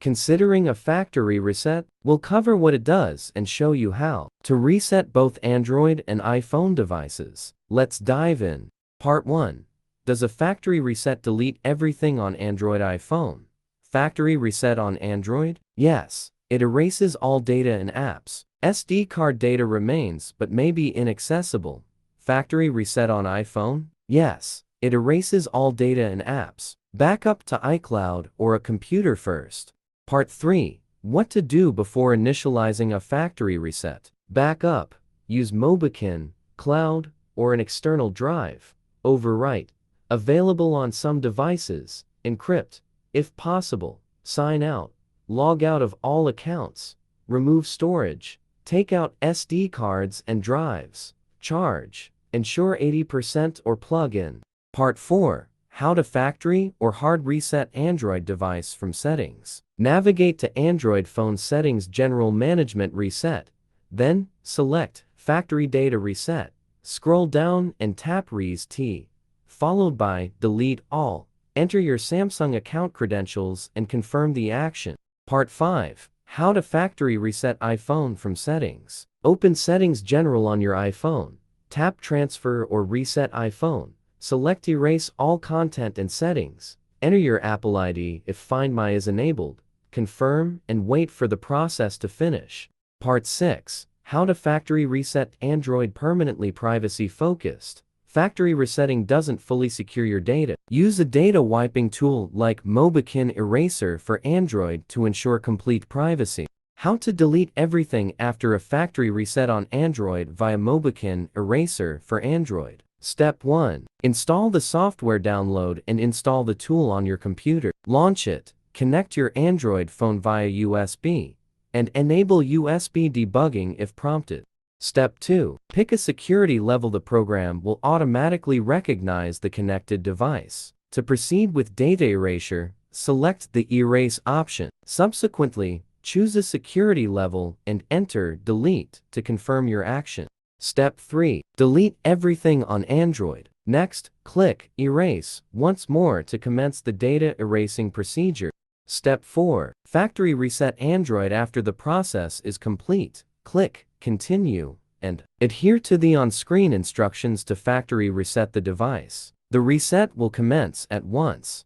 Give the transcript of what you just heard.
Considering a factory reset, we'll cover what it does and show you how to reset both Android and iPhone devices. Let's dive in. Part 1. Does a factory reset delete everything on Android iPhone? Factory reset on Android? Yes. It erases all data and apps. SD card data remains but may be inaccessible. Factory reset on iPhone? Yes. It erases all data and apps. Backup to iCloud or a computer first. Part 3. What to do before initializing a factory reset. Backup. Use Mobikin, cloud, or an external drive. Overwrite. Available on some devices. Encrypt. If possible. Sign out. Log out of all accounts. Remove storage. Take out SD cards and drives. Charge. Ensure 80% or plug in. Part 4. How to factory or hard reset Android device from settings. Navigate to Android phone settings General Management Reset. Then, select Factory Data Reset. Scroll down and tap Reset, followed by Delete All. Enter your Samsung account credentials and confirm the action. Part 5. How to factory reset iPhone from settings. Open Settings General on your iPhone. Tap Transfer or Reset iPhone. Select Erase all content and settings. Enter your Apple ID if Find My is enabled. Confirm and wait for the process to finish. Part 6. How to factory reset Android permanently. Privacy focused. Factory resetting doesn't fully secure your data. Use a data wiping tool like Mobikin Eraser for Android to ensure complete privacy. How to delete everything after a factory reset on Android via Mobikin Eraser for Android. Step 1. Install the software. Download and install the tool on your computer. Launch it. Connect your Android phone via USB. And enable USB debugging if prompted. Step 2. Pick a security level. The program will automatically recognize the connected device. To proceed with data erasure, select the Erase option. Subsequently, choose a security level and enter Delete to confirm your action. Step 3. Delete everything on Android. Next, click Erase once more to commence the data erasing procedure. Step 4. Factory reset Android. After the process is complete, click Continue and adhere to the on-screen instructions to factory reset the device. The reset will commence at once.